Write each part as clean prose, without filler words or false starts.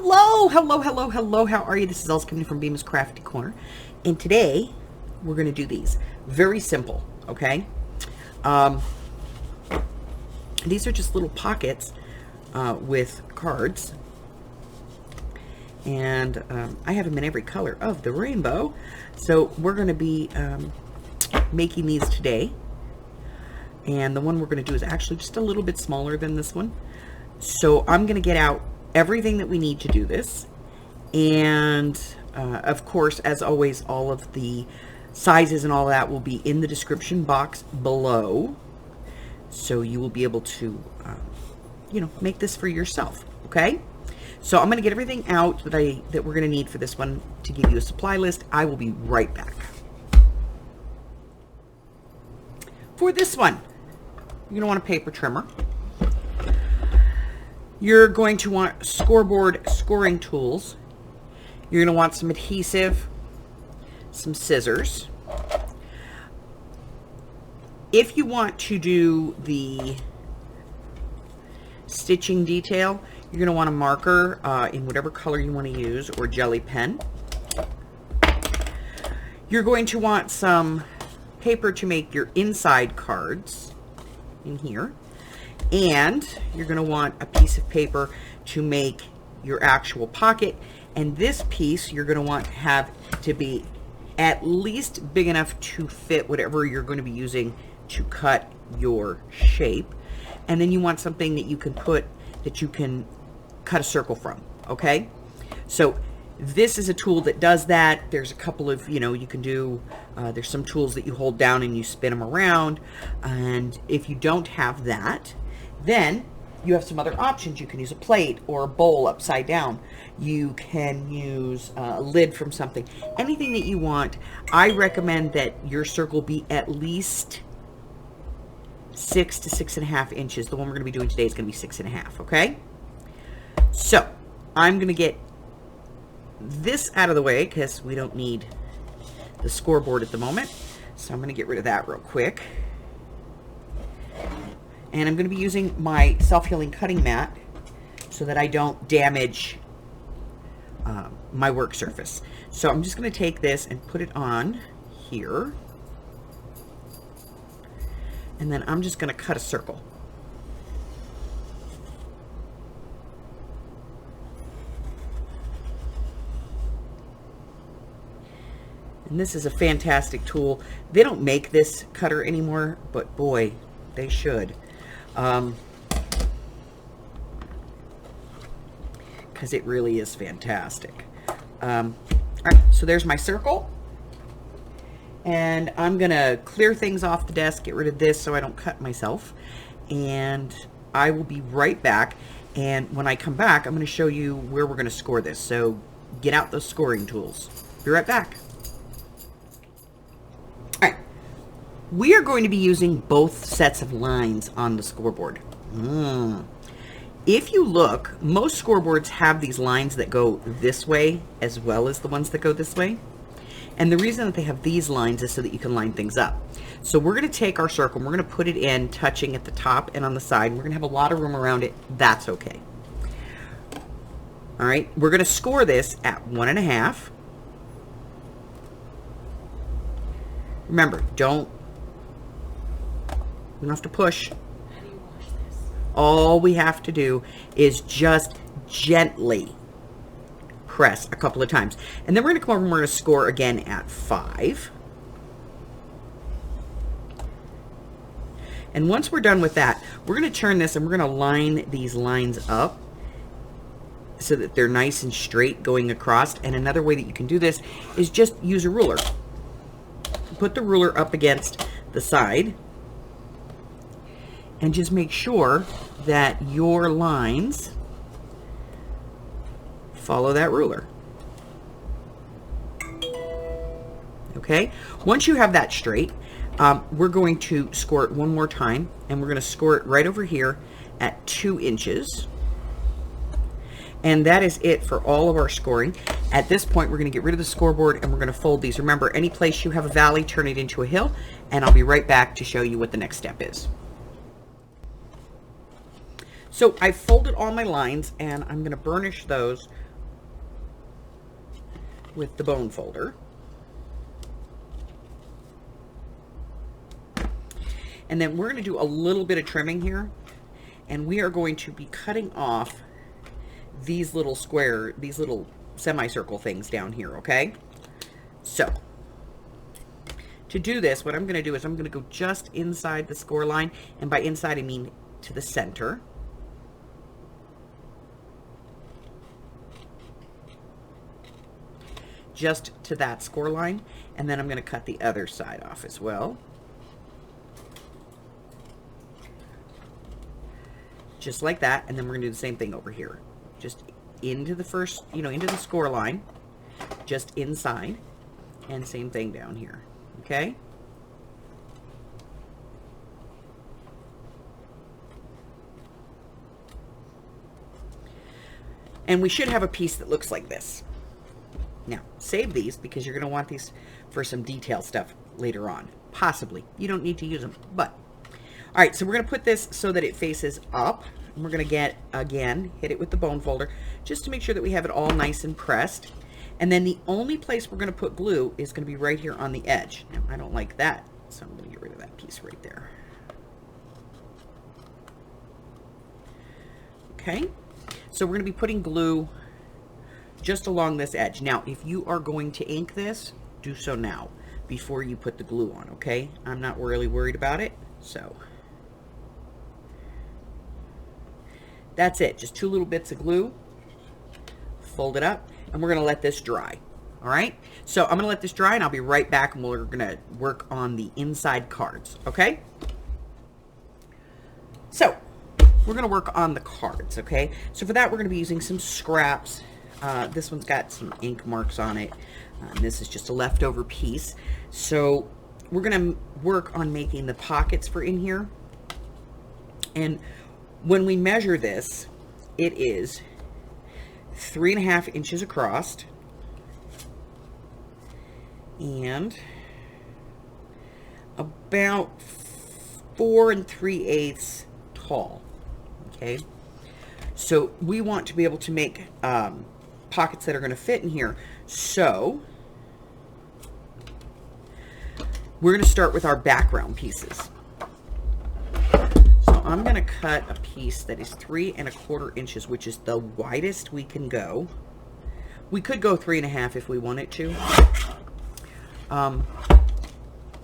Hello, hello, hello, hello. How are you? This is Elsa coming from Bemis Crafty Corner. And today we're going to do these. Very simple, okay? These are just little pockets with cards. And I have them in every color of the rainbow. So we're going to be making these today. And the one we're going to do is actually just a little bit smaller than this one. So I'm going to get out everything that we need to do this. And of course, as always, all of the sizes and all that will be in the description box below. So you will be able to, make this for yourself. Okay. So I'm going to get everything out that we're going to need for this one to give you a supply list. I will be right back. For this one, you're going to want a paper trimmer. You're going to want scoreboard scoring tools. You're going to want some adhesive, some scissors. If you want to do the stitching detail, you're going to want a marker in whatever color you want to use, or jelly pen. You're going to want some paper to make your inside cards in here. And you're going to want a piece of paper to make your actual pocket. And this piece you're going to want to have to be at least big enough to fit whatever you're going to be using to cut your shape. And then you want something that you can cut a circle from. Okay, so this is a tool that does that. There's a couple of, you can do, there's some tools that you hold down and you spin them around. And if you don't have that, then you have some other options. You can use a plate or a bowl upside down. You can use a lid from something. Anything that you want. I recommend that your circle be at least 6 to 6.5 inches. The one we're going to be doing today is going to be 6.5, okay? So I'm going to get this out of the way because we don't need the scoreboard at the moment. So I'm going to get rid of that real quick. And I'm going to be using my self-healing cutting mat so that I don't damage my work surface. So I'm just going to take this and put it on here. And then I'm just going to cut a circle. And this is a fantastic tool. They don't make this cutter anymore, but boy, they should. Because it really is fantastic. All right, so there's my circle. And I'm going to clear things off the desk, get rid of this so I don't cut myself. And I will be right back. And when I come back, I'm going to show you where we're going to score this. So get out those scoring tools. Be right back. All right. We are going to be using both sets of lines on the scoreboard. If you look, most scoreboards have these lines that go this way as well as the ones that go this way. And the reason that they have these lines is so that you can line things up. So we're going to take our circle and we're going to put it in touching at the top and on the side. We're going to have a lot of room around it. That's okay. All right, we're going to score this at 1.5. Remember, don't have to push. How do you wash this? All we have to do is just gently press a couple of times. And then we're going to come over and we're going to score again at 5. And once we're done with that, we're going to turn this and we're going to line these lines up so that they're nice and straight going across. And another way that you can do this is just use a ruler. Put the ruler up against the side and just make sure that your lines follow that ruler. Okay, once you have that straight, we're going to score it one more time, and we're going to score it right over here at 2 inches. And that is it for all of our scoring. At this point, we're going to get rid of the scoreboard and we're going to fold these. Remember, any place you have a valley, turn it into a hill, and I'll be right back to show you what the next step is. So I folded all my lines and I'm going to burnish those with the bone folder. And then we're going to do a little bit of trimming here, and we are going to be cutting off these little semicircle things down here, okay? So, to do this, what I'm going to do is I'm going to go just inside the score line, and by inside I mean to the center. Just to that score line, and then I'm going to cut the other side off as well. Just like that, and then we're going to do the same thing over here. Just into the first, into the score line, just inside, and same thing down here, okay? And we should have a piece that looks like this. Now, save these because you're going to want these for some detail stuff later on. Possibly. You don't need to use them, but. All right, so we're going to put this so that it faces up. And we're going to hit it with the bone folder just to make sure that we have it all nice and pressed. And then the only place we're going to put glue is going to be right here on the edge. Now, I don't like that, so I'm going to get rid of that piece right there. Okay, so we're going to be putting glue just along this edge. Now, if you are going to ink this, do so now before you put the glue on, okay? I'm not really worried about it, so. That's it, just 2 little bits of glue. Fold it up, and we're gonna let this dry, all right? So I'm gonna let this dry, and I'll be right back, and we're gonna work on the inside cards, okay? So, we're gonna work on the cards, okay? So for that, we're gonna be using some scraps. This one's got some ink marks on it. And this is just a leftover piece. So we're gonna work on making the pockets for in here. And when we measure this, it is 3.5 inches across and about 4 3/8 tall. Okay, so we want to be able to make pockets that are going to fit in here. So we're going to start with our background pieces. So I'm going to cut a piece that is 3 1/4 inches, which is the widest we can go. We could go 3.5 if we wanted to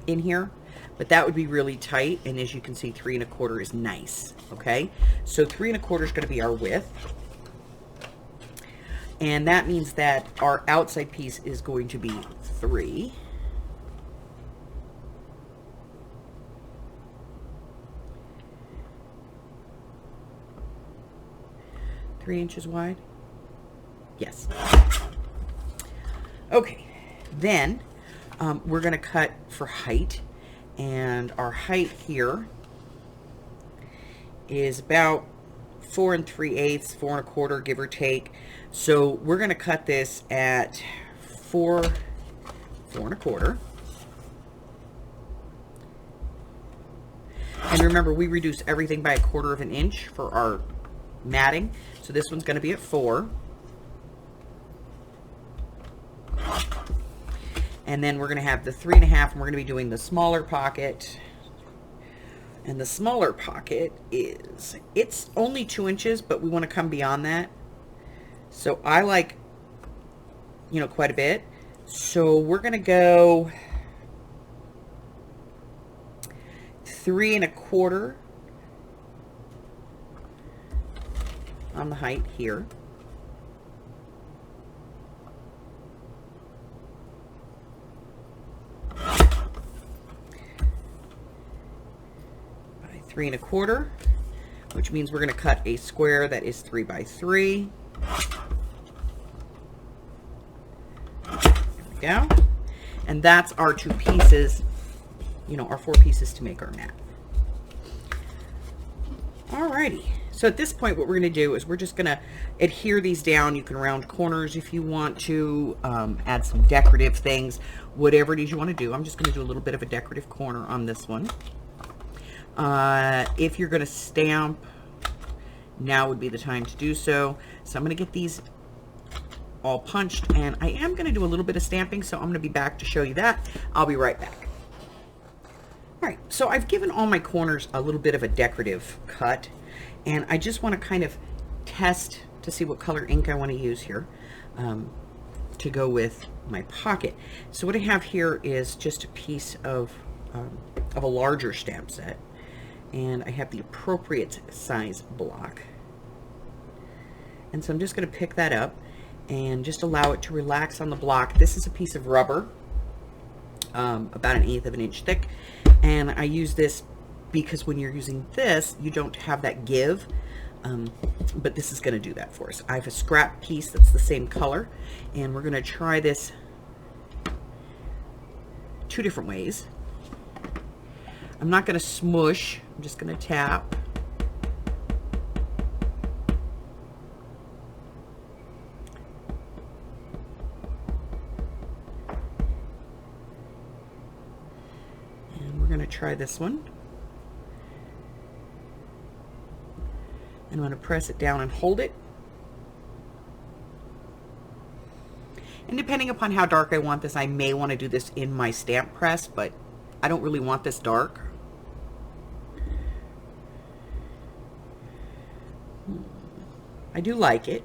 in here, but that would be really tight. And as you can see, 3 1/4 is nice. Okay, so 3 1/4 is going to be our width. And that means that our outside piece is going to be 3. Three inches wide? Yes. Okay, then we're going to cut for height. And our height here is about 4 3/8, 4 1/4, give or take. So we're going to cut this at 4 1/4. And remember, we reduce everything by 1/4 inch for our matting. So this one's going to be at 4. And then we're going to have the 3.5, and we're going to be doing the smaller pocket. And the smaller pocket it's only 2 inches, but we want to come beyond that. So I like, quite a bit. So we're going to go 3 1/4 on the height here. By 3 1/4, which means we're going to cut a square that is 3 by 3. There we go. And that's our 2 pieces, our 4 pieces to make our mat. Alrighty. So at this point, what we're going to do is we're just going to adhere these down. You can round corners if you want to, add some decorative things, whatever it is you want to do. I'm just going to do a little bit of a decorative corner on this one. If you're going to stamp, now would be the time to do so. So I'm going to get these all punched, and I am going to do a little bit of stamping, so I'm going to be back to show you that. I'll be right back. All right, so I've given all my corners a little bit of a decorative cut, and I just want to kind of test to see what color ink I want to use here to go with my pocket. So what I have here is just a piece of a larger stamp set, and I have the appropriate size block. And so I'm just going to pick that up and just allow it to relax on the block. This is a piece of rubber, about 1/8 of an inch thick, and I use this because when you're using this, you don't have that give, but this is going to do that for us. I have a scrap piece that's the same color, and we're going to try this 2 different ways. I'm not going to smush, I'm just going to tap. And we're going to try this one. And I'm going to press it down and hold it. And depending upon how dark I want this, I may want to do this in my stamp press, but I don't really want this dark. I do like it.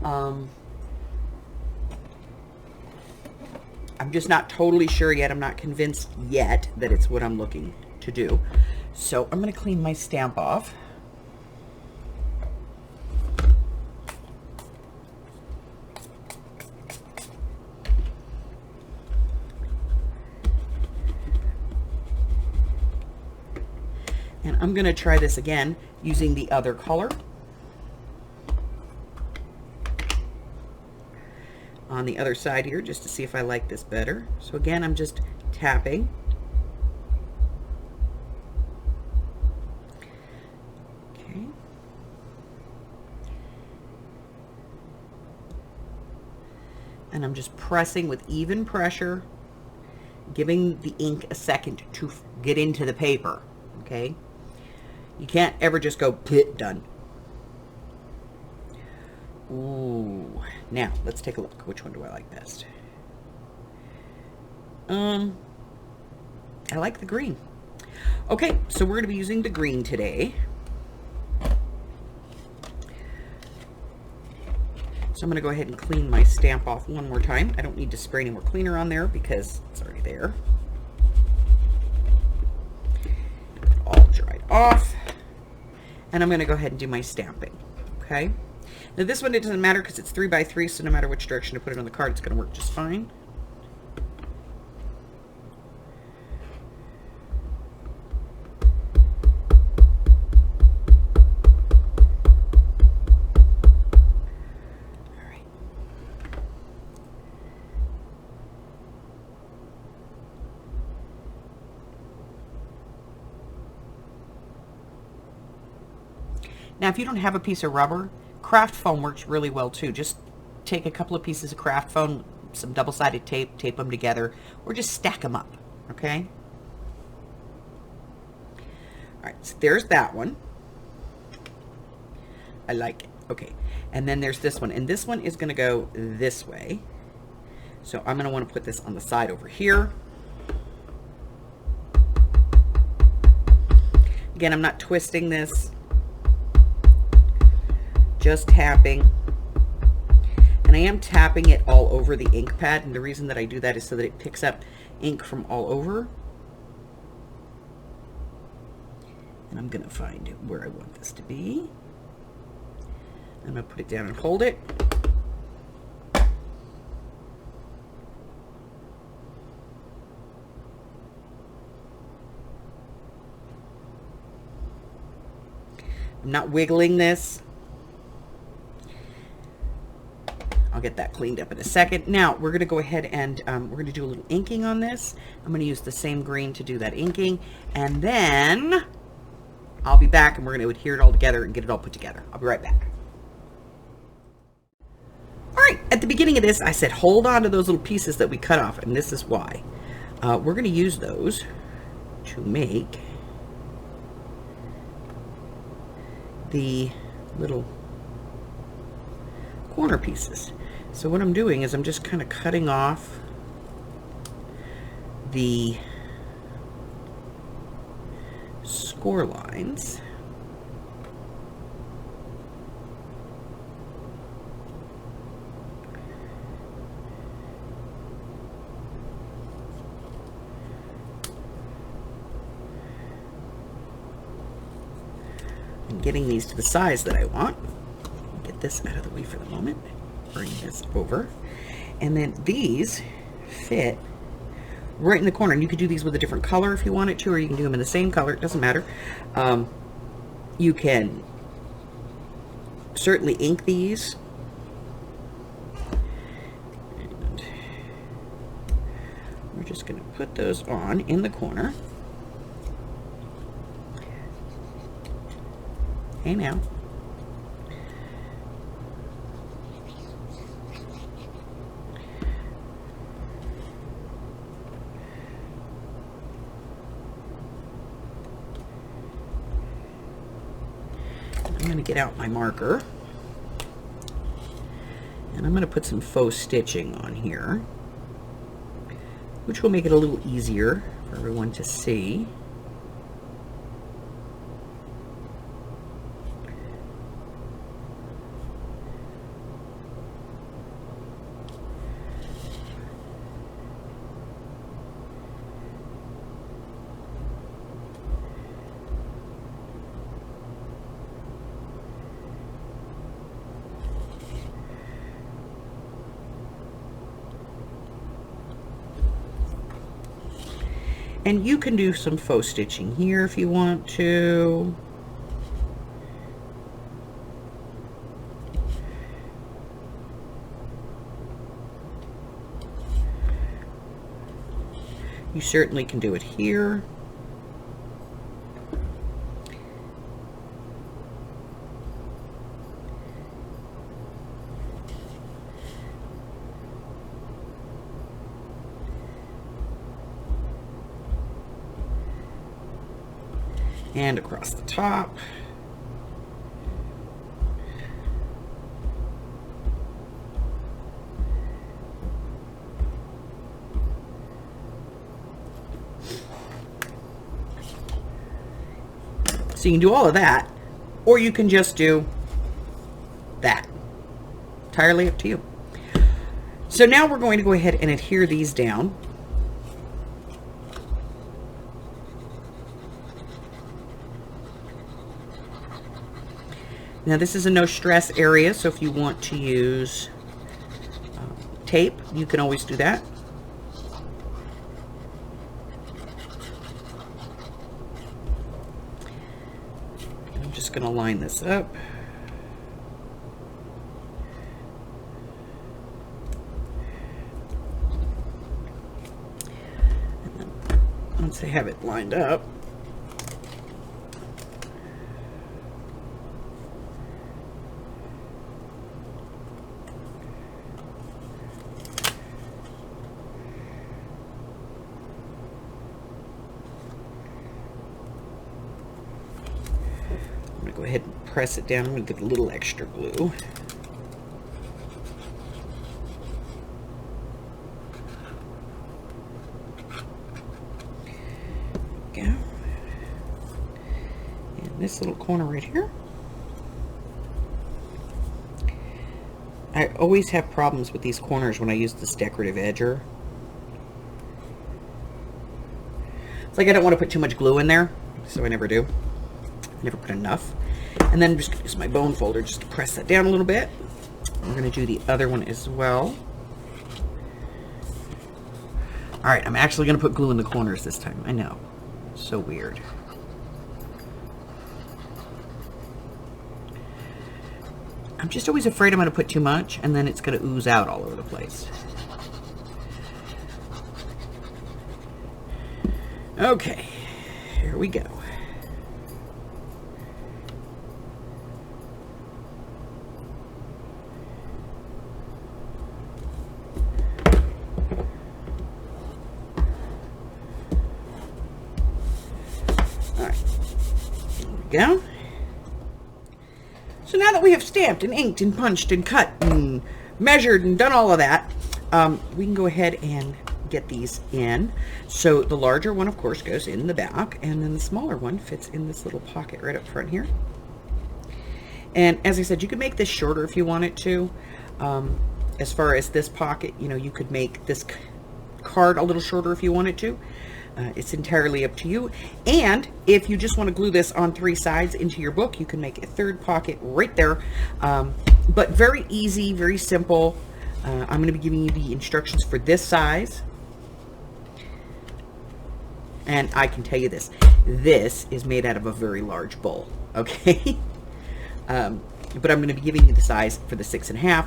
I'm just not totally sure yet. I'm not convinced yet that it's what I'm looking to do. So I'm going to clean my stamp off. And I'm going to try this again using the other color on the other side here, just to see if I like this better. So again, I'm just tapping. Okay. And I'm just pressing with even pressure, giving the ink a second to get into the paper. Okay. You can't ever just go, pit, done. Ooh. Now, let's take a look. Which one do I like best? I like the green. Okay, so we're going to be using the green today. So I'm going to go ahead and clean my stamp off one more time. I don't need to spray any more cleaner on there because it's already there. All dried off. And I'm going to go ahead and do my stamping. Okay. Now this one, it doesn't matter because it's 3x3, so no matter which direction to put it on the card, it's going to work just fine. All right. Now, if you don't have a piece of rubber, craft foam works really well too. Just take a couple of pieces of craft foam, some double-sided tape, tape them together, or just stack them up, okay? All right, so there's that one. I like it. Okay, and then there's this one, and this one is going to go this way. So I'm going to want to put this on the side over here. Again, I'm not twisting this. Just tapping, and I am tapping it all over the ink pad, and the reason that I do that is so that it picks up ink from all over. And I'm going to find where I want this to be. I'm going to put it down and hold it. I'm not wiggling this. I'll get that cleaned up in a second. Now we're going to go ahead and we're going to do a little inking on this. I'm going to use the same green to do that inking, and then I'll be back and we're going to adhere it all together and get it all put together. I'll be right back. All right, at the beginning of this, I said hold on to those little pieces that we cut off, and this is why. We're going to use those to make the little corner pieces. So what I'm doing is I'm just kind of cutting off the score lines. And getting these to the size that I want. Get this out of the way for the moment. Bring this over. And then these fit right in the corner. And you could do these with a different color if you wanted to, or you can do them in the same color. It doesn't matter. You can certainly ink these. And we're just going to put those on in the corner. Hey now. I'm going to get out my marker and I'm going to put some faux stitching on here, which will make it a little easier for everyone to see. And you can do some faux stitching here if you want to. You certainly can do it here. And across the top. So you can do all of that, or you can just do that. Entirely up to you. So now we're going to go ahead and adhere these down. Now this is a no stress area, so if you want to use tape, you can always do that. I'm just going to line this up. And then once I have it lined up, go ahead and press it down. I'm going to give it a little extra glue. There we go. And this little corner right here. I always have problems with these corners when I use this decorative edger. It's like I don't want to put too much glue in there, so I never do. I never put enough. And then I'm just going to use my bone folder just to press that down a little bit. We're going to do the other one as well. Alright, I'm actually going to put glue in the corners this time. I know. So weird. I'm just always afraid I'm going to put too much and then it's going to ooze out all over the place. Okay, here we go. Go. So now that we have stamped and inked and punched and cut and measured and done all of that, we can go ahead and get these in. So the larger one, of course, goes in the back, and then the smaller one fits in this little pocket right up front here. And as I said, you could make this shorter if you wanted to. As far as this pocket, you know, you could make this card a little shorter if you wanted to. It's entirely up to you. And if you just want to glue this on 3 sides into your book, you can make a 3rd pocket right there. But very easy, very simple. I'm going to be giving you the instructions for this size. And I can tell you this is made out of a very large bowl, okay? But I'm going to be giving you the size for the 6.5.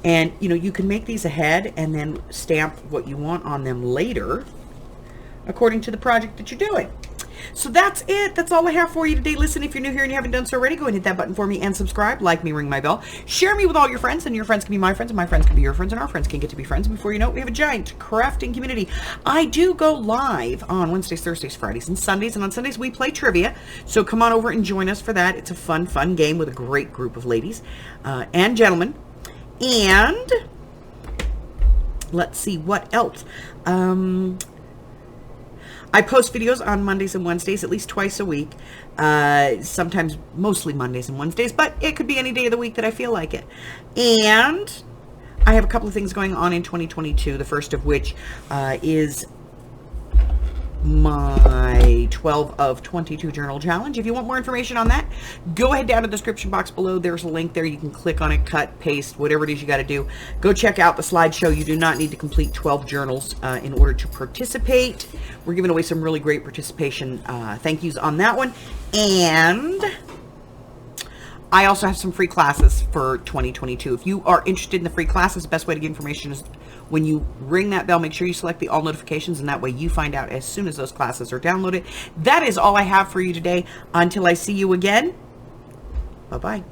And, you know, you can make these ahead and then stamp what you want on them later, according to the project that you're doing. So that's it. That's all I have for you today. Listen, if you're new here and you haven't done so already, go ahead and hit that button for me and subscribe. Like me, ring my bell. Share me with all your friends, and your friends can be my friends, and my friends can be your friends, and our friends can get to be friends. And before you know it, we have a giant crafting community. I do go live on Wednesdays, Thursdays, Fridays, and Sundays. And on Sundays, we play trivia. So come on over and join us for that. It's a fun, fun game with a great group of ladies and gentlemen. And let's see what else. I post videos on Mondays and Wednesdays at least twice a week. Sometimes mostly Mondays and Wednesdays, but it could be any day of the week that I feel like it. And I have a couple of things going on in 2022. The first of which is my 12 of 22 journal challenge. If you want more information on that, go ahead down to the description box below. There's a link there. You can click on it, cut, paste, whatever it is you got to do. Go check out the slideshow. You do not need to complete 12 journals in order to participate. We're giving away some really great participation thank yous on that one. And I also have some free classes for 2022. If you are interested in the free classes, the best way to get information is when you ring that bell, make sure you select the all notifications, and that way you find out as soon as those classes are downloaded. That is all I have for you today. Until I see you again, bye-bye.